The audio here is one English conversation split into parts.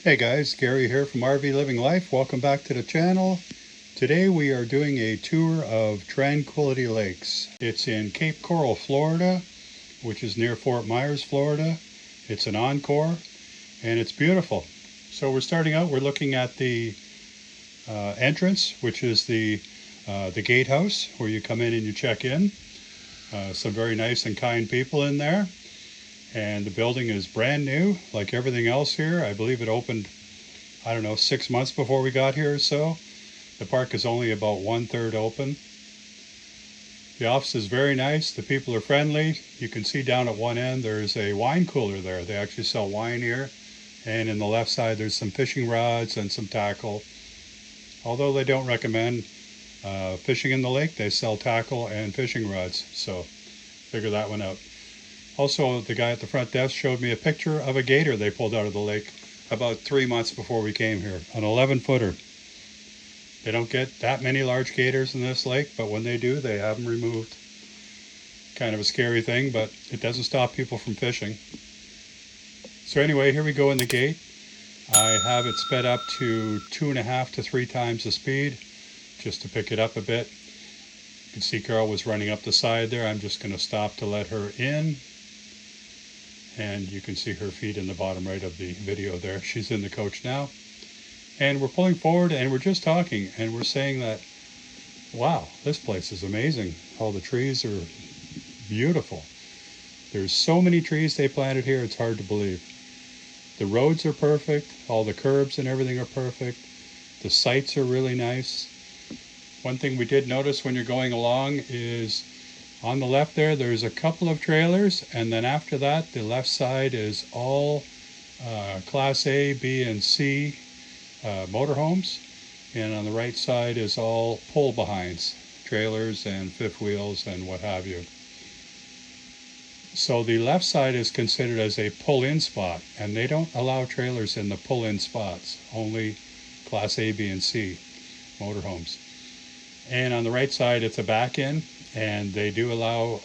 Hey guys, Gary here from RV Living Life. Welcome back to the channel. Today we are doing a tour of Tranquility Lakes. It's in Cape Coral, Florida, which is near Fort Myers, Florida. It's an Encore and it's beautiful. So we're starting out, we're looking at the entrance, which is the Gatehouse, where you come in and you check in. Some very nice and kind people in there. And the building is brand new, like everything else here. I believe it opened, I don't know, 6 months before we got here or so. The park is only about 1/3 open. The office is very nice. The people are friendly. You can see down at one end there's a wine cooler there. They actually sell wine here. And in the left side there's some fishing rods and some tackle. Although they don't recommend fishing in the lake, they sell tackle and fishing rods. So figure that one out. Also, the guy at the front desk showed me a picture of a gator they pulled out of the lake about 3 months before we came here, an 11-footer. They don't get that many large gators in this lake, but when they do, they have them removed. Kind of a scary thing, but it doesn't stop people from fishing. So anyway, here we go in the gate. I have it sped up to 2.5 to 3 times the speed, just to pick it up a bit. You can see Carol was running up the side there. I'm just going to stop to let her in. And you can see her feet in the bottom right of the video there. She's in the coach now. And we're pulling forward and we're just talking and we're saying that, wow, this place is amazing. All the trees are beautiful. There's so many trees they planted here, it's hard to believe. The roads are perfect. All the curbs and everything are perfect. The sights are really nice. One thing we did notice when you're going along is on the left there's a couple of trailers, and then after that, the left side is all Class A, B, and C motorhomes, and on the right side is all pull-behinds, trailers and fifth wheels and what have you. So the left side is considered as a pull-in spot, and they don't allow trailers in the pull-in spots, only Class A, B, and C motorhomes. And on the right side, it's a back-in. And they do allow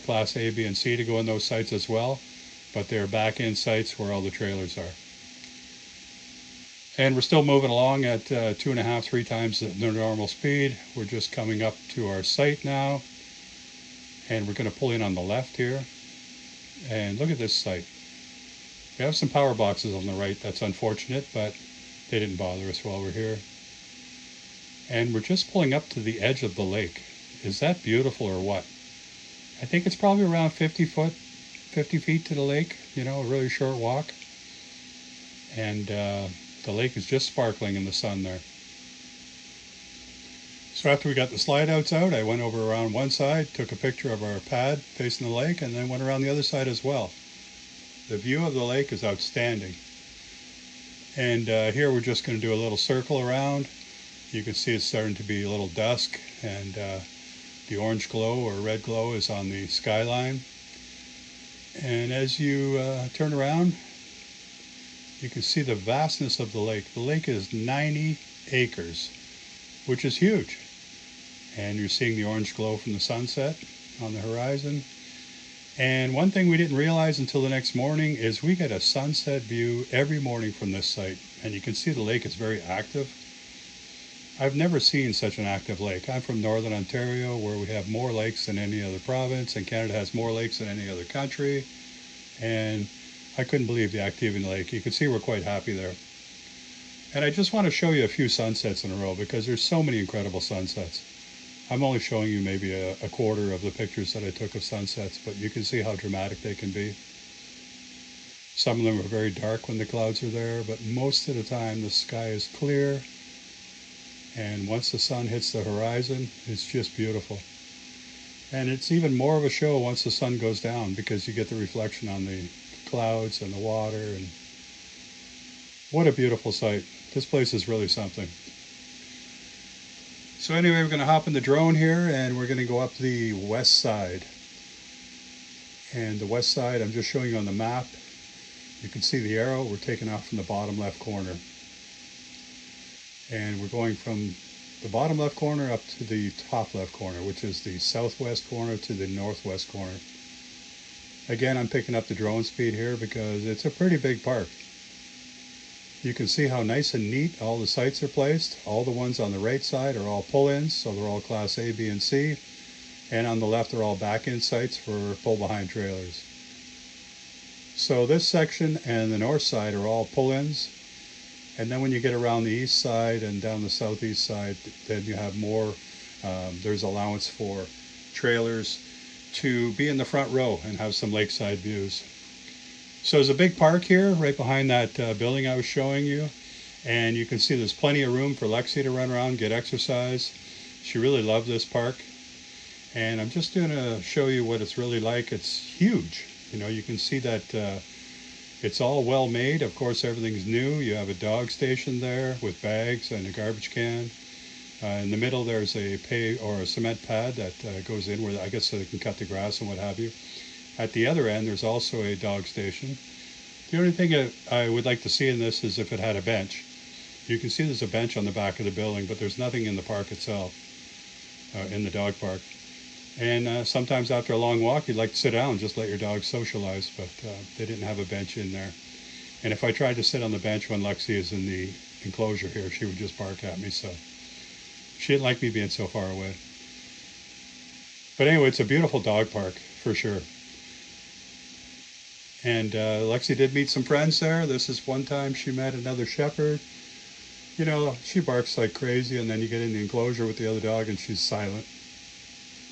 Class A, B, and C to go in those sites as well, but they're back-end sites where all the trailers are. And we're still moving along at 2.5, 3 times the normal speed. We're just coming up to our site now, and we're going to pull in on the left here. And look at this site. We have some power boxes on the right. That's unfortunate, but they didn't bother us while we're here. And we're just pulling up to the edge of the lake. Is that beautiful or what? I think it's probably around 50 feet to the lake, you know, a really short walk. And the lake is just sparkling in the sun there. So after we got the slide outs out, I went over around one side, took a picture of our pad facing the lake, and then went around the other side as well. The view of the lake is outstanding. And here we're just going to do a little circle around. You can see it's starting to be a little dusk, and the orange glow or red glow is on the skyline. And as you turn around, you can see the vastness of the lake. The lake is 90 acres, which is huge. And you're seeing the orange glow from the sunset on the horizon. And one thing we didn't realize until the next morning is we get a sunset view every morning from this site. And you can see the lake is very active. I've never seen such an active lake. I'm from Northern Ontario, where we have more lakes than any other province, and Canada has more lakes than any other country. And I couldn't believe the activity in the lake. You can see we're quite happy there. And I just want to show you a few sunsets in a row because there's so many incredible sunsets. I'm only showing you maybe a quarter of the pictures that I took of sunsets, but you can see how dramatic they can be. Some of them are very dark when the clouds are there, but most of the time the sky is clear. And once the sun hits the horizon, it's just beautiful. And it's even more of a show once the sun goes down because you get the reflection on the clouds and the water. And what a beautiful sight. This place is really something. So anyway, we're going to hop in the drone here and we're going to go up the west side. And the west side, I'm just showing you on the map. You can see the arrow. We're taking off from the bottom left corner. And we're going from the bottom left corner up to the top left corner, which is the southwest corner to the northwest corner. Again, I'm picking up the drone speed here because it's a pretty big park. You can see how nice and neat all the sites are placed. All the ones on the right side are all pull-ins, so they're all Class A, B, and C. And on the left are all back-in sites for pull-behind trailers. So this section and the north side are all pull-ins. And then when you get around the east side and down the southeast side, then you have more, there's allowance for trailers to be in the front row and have some lakeside views. So there's a big park here right behind that building I was showing you. And you can see there's plenty of room for Lexi to run around, get exercise. She really loved this park. And I'm just going to show you what it's really like. It's huge. You know, you can see that it's all well made. Of course, everything's new. You have a dog station there with bags and a garbage can. In the middle, there's a cement pad that goes in where I guess so they can cut the grass and what have you. At the other end, there's also a dog station. The only thing that I would like to see in this is if it had a bench. You can see there's a bench on the back of the building, but there's nothing in the park itself, in the dog park. And sometimes after a long walk, you'd like to sit down and just let your dog socialize, but they didn't have a bench in there. And if I tried to sit on the bench when Lexi is in the enclosure here, she would just bark at me, so she didn't like me being so far away. But anyway, it's a beautiful dog park, for sure. And Lexi did meet some friends there. This is one time she met another shepherd. You know, she barks like crazy, and then you get in the enclosure with the other dog and she's silent.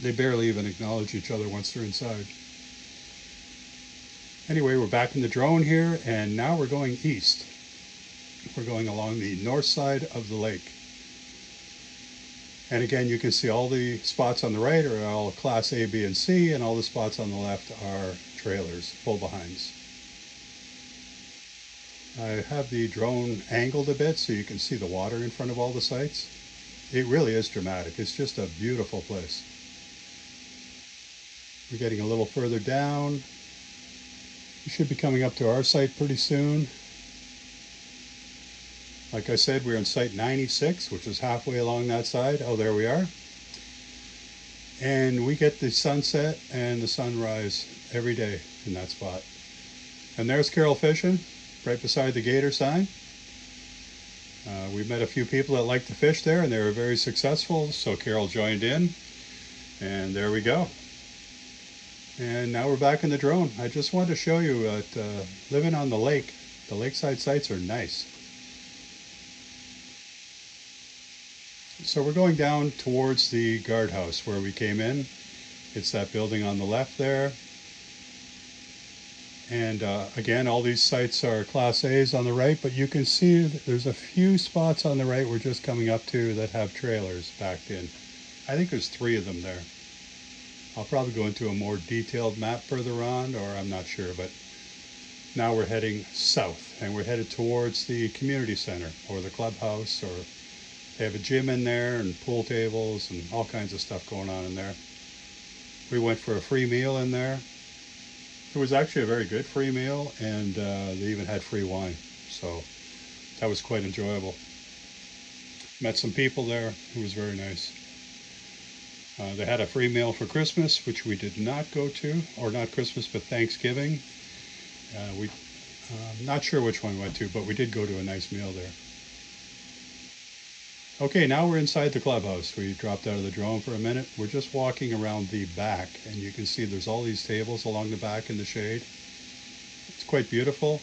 They barely even acknowledge each other once they're inside. Anyway, we're back in the drone here, and now we're going east. We're going along the north side of the lake. And again, you can see all the spots on the right are all Class A, B, and C, and all the spots on the left are trailers, pull-behinds. I have the drone angled a bit so you can see the water in front of all the sites. It really is dramatic. It's just a beautiful place. We're getting a little further down. We should be coming up to our site pretty soon. Like I said, we're in site 96, which is halfway along that side. Oh, there we are. And we get the sunset and the sunrise every day in that spot. And there's Carol fishing, right beside the gator sign. We met a few people that like to fish there, and they were very successful, so Carol joined in. And there we go. And now we're back in the drone. I just wanted to show you that living on the lake, the lakeside sites are nice. So we're going down towards the guardhouse where we came in. It's that building on the left there. And again, all these sites are Class A's on the right, but you can see there's a few spots on the right we're just coming up to that have trailers backed in. I think there's 3 of them there. I'll probably go into a more detailed map further on, or I'm not sure, but now we're heading south, and we're headed towards the community center or the clubhouse, or they have a gym in there and pool tables and all kinds of stuff going on in there. We went for a free meal in there. It was actually a very good free meal, and they even had free wine, so that was quite enjoyable. Met some people there. It was very nice. They had a free meal for Christmas, which we did not go to, or not Christmas, but Thanksgiving. I'm not sure which one we went to, but we did go to a nice meal there. Okay, now we're inside the clubhouse. We dropped out of the drone for a minute. We're just walking around the back, and you can see there's all these tables along the back in the shade. It's quite beautiful.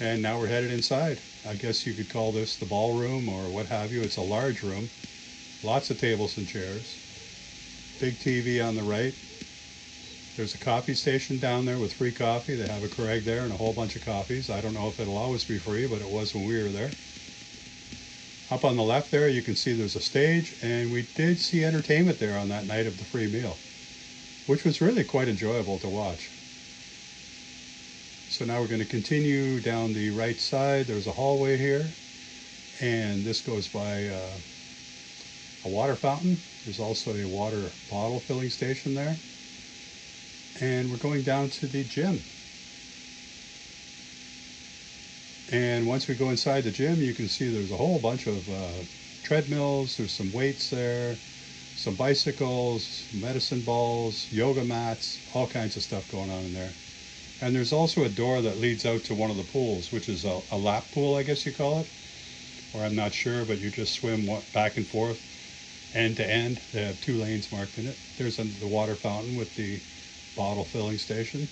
And now we're headed inside. I guess you could call this the ballroom or what have you. It's a large room. Lots of tables and chairs. Big TV on the right. There's a coffee station down there with free coffee. They have a Keurig there and a whole bunch of coffees. I don't know if it'll always be free, but it was when we were there. Up on the left there, you can see there's a stage, and we did see entertainment there on that night of the free meal, which was really quite enjoyable to watch. So now we're going to continue down the right side. There's a hallway here, and this goes by a water fountain. There's also a water bottle filling station there. And we're going down to the gym. And once we go inside the gym, you can see there's a whole bunch of treadmills. There's some weights there, some bicycles, medicine balls, yoga mats, all kinds of stuff going on in there. And there's also a door that leads out to one of the pools, which is a lap pool, I guess you call it. Or I'm not sure, but you just swim back and forth, end to end. They have 2 lanes marked in it. There's the water fountain with the bottle filling station.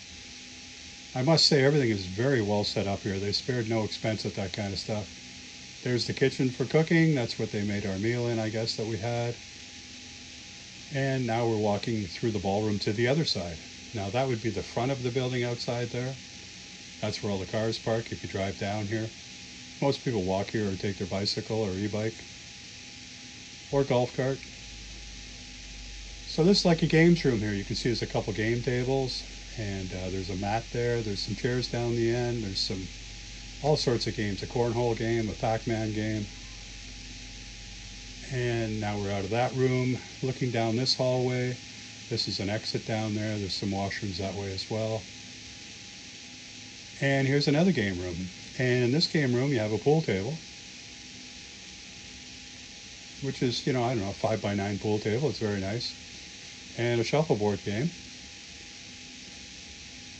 I must say everything is very well set up here. They spared no expense at that kind of stuff. There's the kitchen for cooking. That's what they made our meal in, I guess, that we had. And now we're walking through the ballroom to the other side. Now that would be the front of the building outside there. That's where all the cars park if you drive down here. Most people walk here or take their bicycle or e-bike or golf cart. So this is like a games room here. You can see there's a couple game tables, and there's a mat there. There's some chairs down the end. There's all sorts of games, a cornhole game, a Pac-Man game. And now we're out of that room, looking down this hallway. This is an exit down there. There's some washrooms that way as well. And here's another game room. And in this game room, you have a pool table, which is, I don't know, a 5x9 pool table. It's very nice. And a shuffleboard game.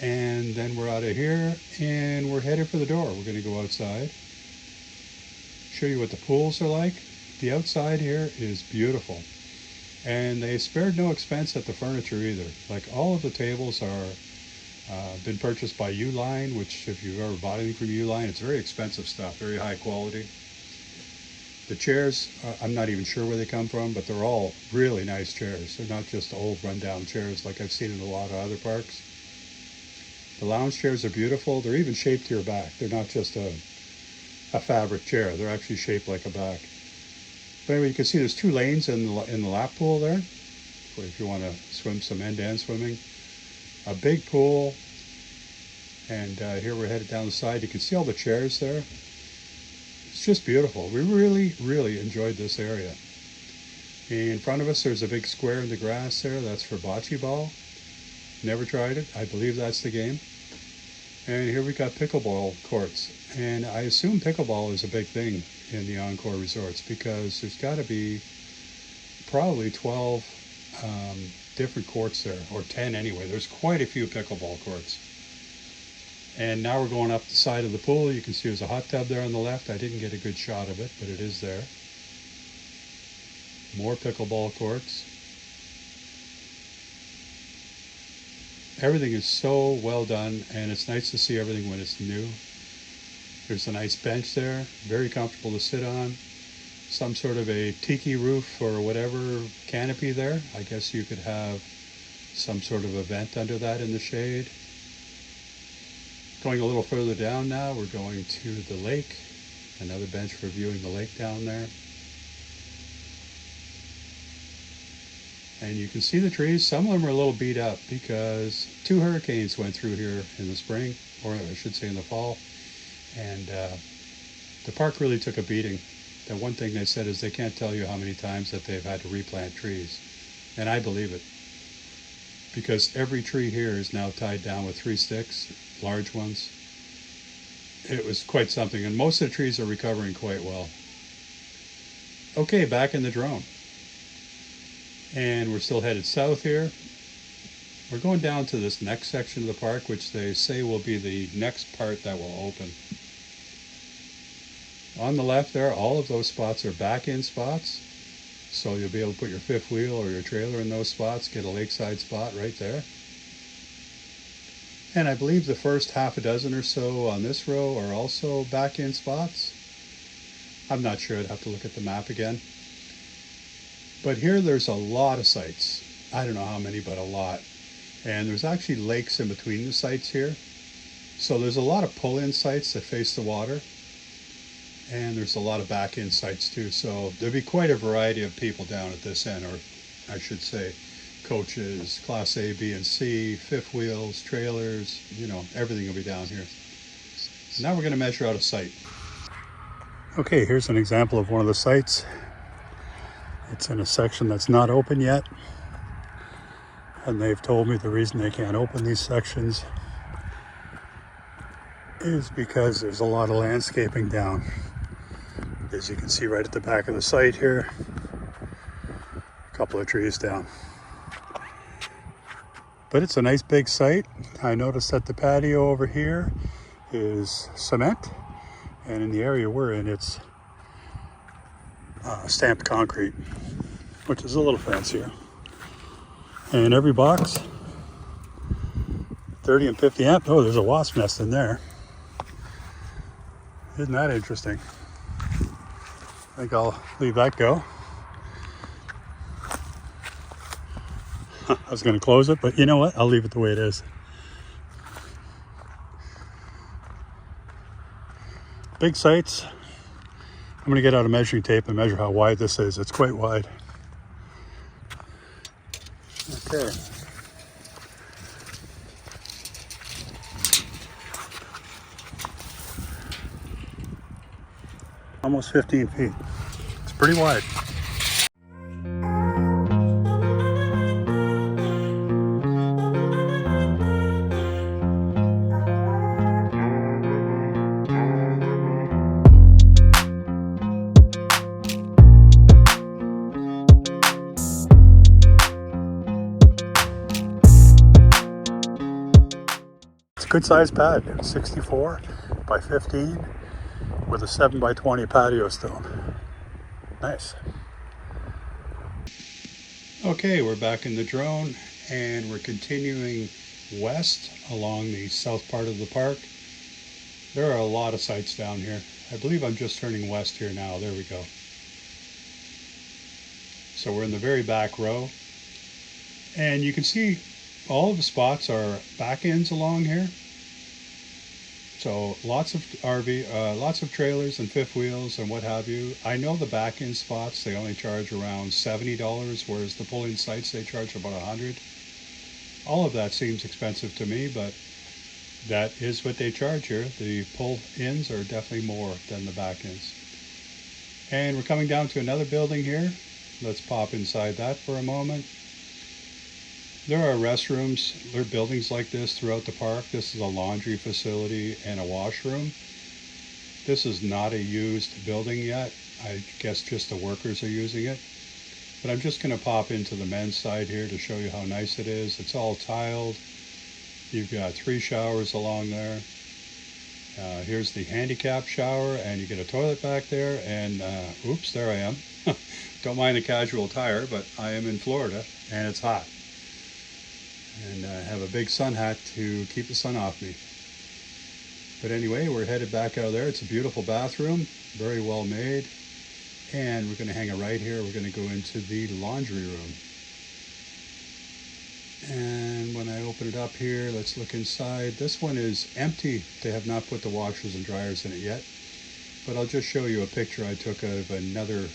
And then we're out of here, and we're headed for the door. We're going to go outside, show you what the pools are like. The outside here is beautiful. And they spared no expense at the furniture either. Like, all of the tables are been purchased by Uline, which if you've ever bought anything from Uline, it's very expensive stuff, very high quality. The chairs, I'm not even sure where they come from, but they're all really nice chairs. They're not just old rundown chairs like I've seen in a lot of other parks. The lounge chairs are beautiful. They're even shaped to your back. They're not just a fabric chair. They're actually shaped like a back. But anyway, you can see there's 2 lanes in the lap pool there, if you want to swim some end-to-end swimming. A big pool, and here we're headed down the side. You can see all the chairs there. It's just beautiful. We really, really enjoyed this area. In front of us, there's a big square in the grass there. That's for bocce ball. Never tried it. I believe that's the game. And here we got pickleball courts. And I assume pickleball is a big thing in the Encore resorts, because there's got to be probably 12 different courts there, or 10 anyway. There's quite a few pickleball courts. And now we're going up the side of the pool. You can see there's a hot tub there on the left. I didn't get a good shot of it, but it is there. More pickleball courts. Everything is so well done, and it's nice to see everything when it's new. There's a nice bench there, very comfortable to sit on. Some sort of a tiki roof or whatever canopy there. I guess you could have some sort of event under that in the shade. Going a little further down now, we're going to the lake. Another bench for viewing the lake down there. And you can see the trees. Some of them are a little beat up because 2 hurricanes went through here in the spring, or I should say in the fall. And the park really took a beating. The one thing they said is they can't tell you how many times that they've had to replant trees. And I believe it. Because every tree here is now tied down with 3 sticks, large ones. It was quite something. And most of the trees are recovering quite well. Okay, back in the drone. And we're still headed south here. We're going down to this next section of the park, which they say will be the next part that will open. On the left there, all of those spots are back-in spots. So you'll be able to put your fifth wheel or your trailer in those spots, get a lakeside spot right there. And I believe the first half a dozen or so on this row are also back-in spots. I'm not sure, I'd have to look at the map again. But here there's a lot of sites. I don't know how many, but a lot. And there's actually lakes in between the sites here. So there's a lot of pull-in sites that face the water. And there's a lot of back-in sites too. So there'll be quite a variety of people down at this end, or I should say coaches, class A, B, and C, fifth wheels, trailers, everything will be down here. Now we're going to measure out a site. Okay, here's an example of one of the sites. It's in a section that's not open yet. And they've told me the reason they can't open these sections is because there's a lot of landscaping down. As you can see right at the back of the site here, a couple of trees down. But it's a nice big site. I noticed that the patio over here is cement, and in the area we're in, it's stamped concrete, which is a little fancier. And every box, 30 and 50 amp. Oh, there's a wasp nest in there. Isn't that interesting? I think I'll leave that go. I was going to close it, but you know what? I'll leave it the way it is. Big sites. I'm going to get out a measuring tape and measure how wide this is. It's quite wide. Okay. Almost 15 feet. It's pretty wide. It's a good sized pad, 64 by 15 with a 7 by 20 patio stone. Nice. Okay, we're back in the drone and we're continuing west along the south part of the park. There are a lot of sites down here. I believe I'm just turning west here now. There we go. So we're in the very back row. And you can see all of the spots are back ends along here. So lots of lots of trailers and fifth wheels and what have you. I know the back end spots, they only charge around $70, whereas the pull-in sites, they charge about $100. All of that seems expensive to me, but that is what they charge here. The pull-ins are definitely more than the back ends. And we're coming down to another building here. Let's pop inside that for a moment. There are restrooms, there are buildings like this throughout the park. This is a laundry facility and a washroom. This is not a used building yet. I guess just the workers are using it. But I'm just going to pop into the men's side here to show you how nice it is. It's all tiled. You've got 3 showers along there. Here's the handicap shower, and you get a toilet back there. And oops, there I am. Don't mind a casual attire, but I am in Florida and it's hot. And I have a big sun hat to keep the sun off me. But anyway, we're headed back out there. It's a beautiful bathroom, very well made. And we're going to hang a right here. We're going to go into the laundry room. And when I open it up here, let's look inside. This one is empty. They have not put the washers and dryers in it yet. But I'll just show you a picture I took of another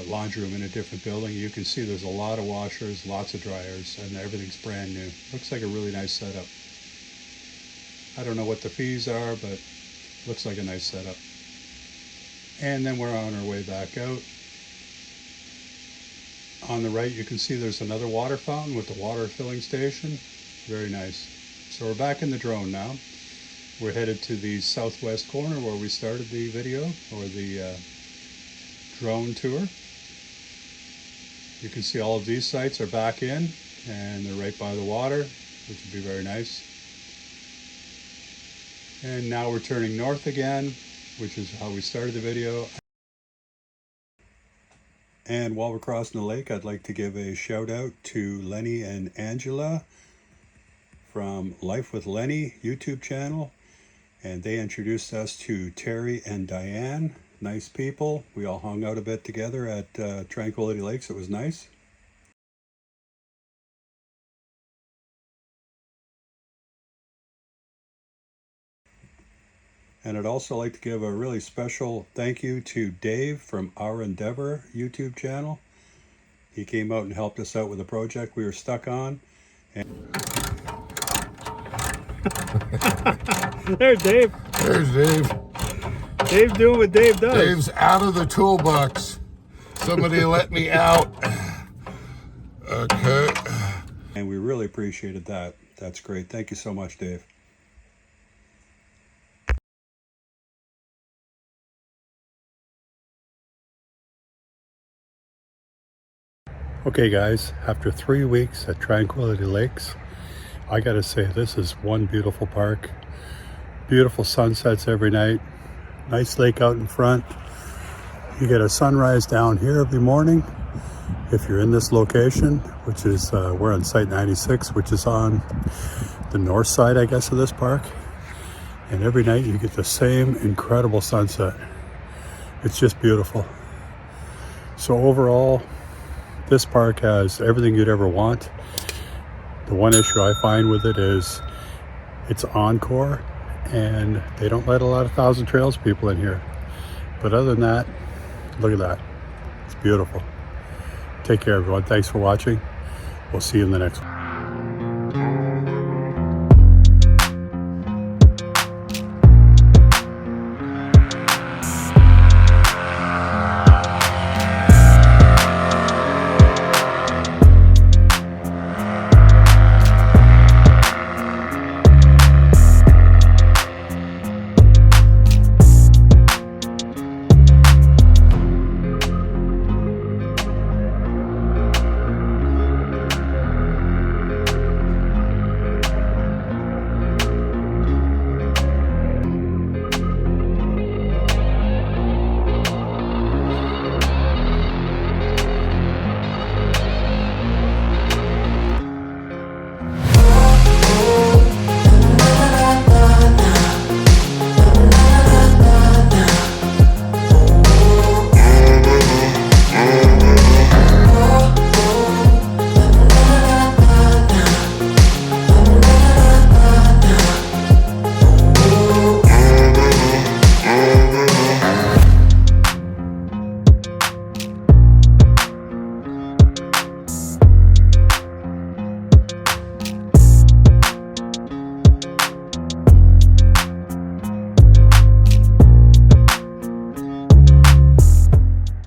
laundry room in a different building. You can see there's a lot of washers, lots of dryers, and everything's brand new. Looks like a really nice setup. I don't know what the fees are, but looks like a nice setup. And then we're on our way back out. On the right, you can see there's another water fountain with the water filling station. Very nice. So we're back in the drone now. We're headed to the southwest corner where we started the video, or the drone tour. You can see all of these sites are back in, and they're right by the water, which would be very nice. And now we're turning north again, which is how we started the video. And while we're crossing the lake, I'd like to give a shout out to Lenny and Angela from Life with Lenny YouTube channel. And they introduced us to Terry and Diane. Nice people. We all hung out a bit together at Tranquility Lakes. It was nice. And I'd also like to give a really special thank you to Dave from Our Endeavor YouTube channel. He came out and helped us out with a project we were stuck on. There's Dave. There's Dave. Dave's doing what Dave does. Dave's out of the toolbox. Somebody let me out. Okay. And we really appreciated that. That's great. Thank you so much, Dave. Okay guys, after 3 weeks at Tranquility Lakes, I gotta say this is one beautiful park. Beautiful sunsets every night. Nice lake out in front. You get a sunrise down here every morning. If you're in this location, which is, we're on Site 96, which is on the north side, I guess, of this park. And every night you get the same incredible sunset. It's just beautiful. So overall, this park has everything you'd ever want. The one issue I find with it is it's Encore, and they don't let a lot of Thousand Trails people in here. But other than that, look at that. It's beautiful. Take care, everyone. Thanks for watching. We'll see you in the next one.